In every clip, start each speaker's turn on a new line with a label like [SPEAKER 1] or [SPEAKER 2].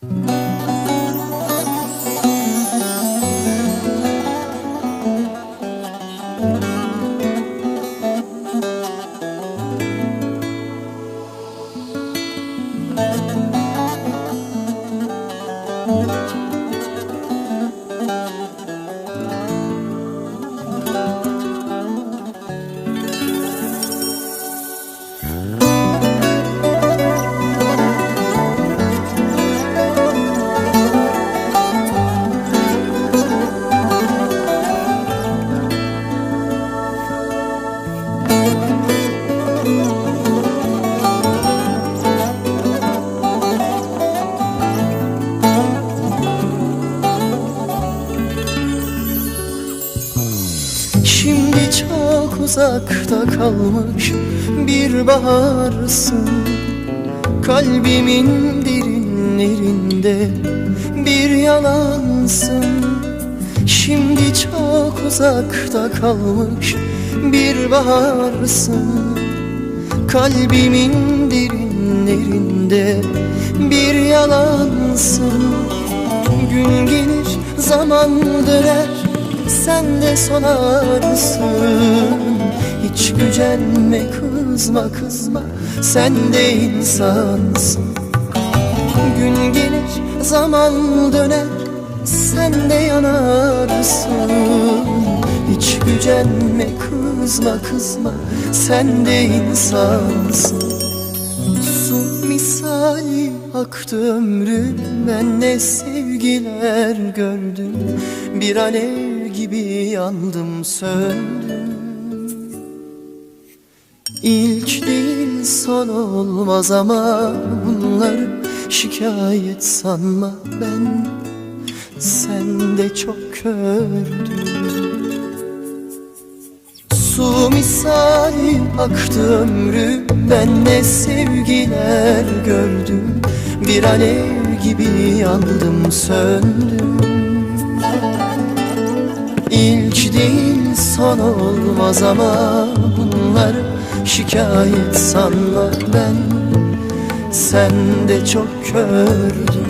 [SPEAKER 1] Şimdi çok uzakta kalmış bir baharsın. Kalbimin derinlerinde bir yalansın. Şimdi çok uzakta kalmış bir baharsın. Kalbimin derinlerinde bir yalansın. Gün gelir zaman döner, sen de sonarsın. Hiç gücenme, kızma kızma, sen de insansın. Gün gelir zaman döner, sen de yanarsın. Hiç gücenme, kızma kızma, sen de insansın. Su misali aktı ömrüm, ben ne sevgiler gördüm. Bir alev gibi yandım söndüm. İlk değil son olmaz ama bunları şikayet sanma, ben sende çok kördüm. Su misali aktı ömrüm, ben ne sevgiler gördüm. Bir alev gibi yandım söndüm. İlk değil son olmaz ama bunları şikayet sanma, ben sende çok kördüm.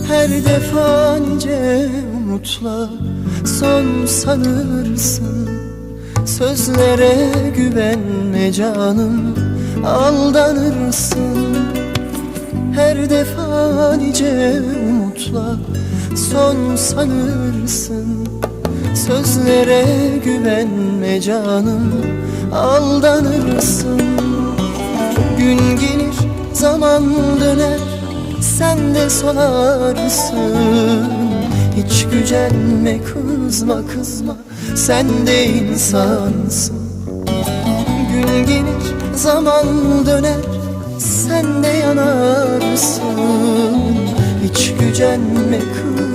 [SPEAKER 1] Her defa nice umutla son sanırsın. Sözlere güvenme canım, aldanırsın. Her defa nice umutla son sanırsın. Sözlere güvenme canım, aldanırsın. Gün gelir zaman döner, sen de sonarsın. Hiç gücenme, kızma kızma, sen de insansın. Gün gelir zaman döner, sen de yanarsın. Hiç gücenme,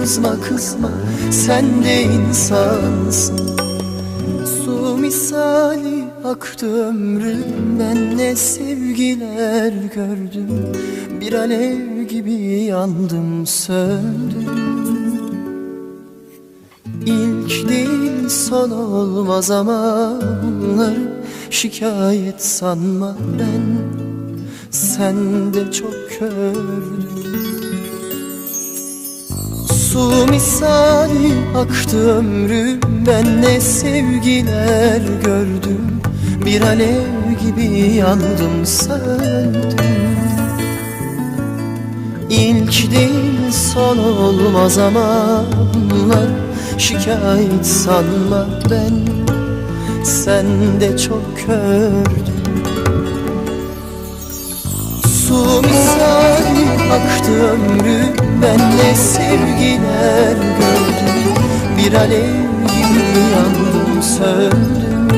[SPEAKER 1] kızma kızma, sen de insansın. Su misali aktı ömrüm, ben ne sevgiler gördüm. Bir alev gibi yandım söndüm. İlk değil son olmaz ama bunları şikayet sanma, ben sende çok kördüm. Su misali aktı ömrüm, ben ne sevgiler gördüm. Bir alev gibi yandım söndüm. İlk değil son olmaz ama bunlar şikayet sanma, ben sende çok kördüm. Su misali aktı ömrüm, ben ne sevgiler gördüm. Bir alev gibi yandım söndüm.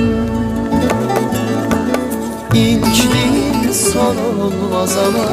[SPEAKER 1] İlk değil son olmaz ama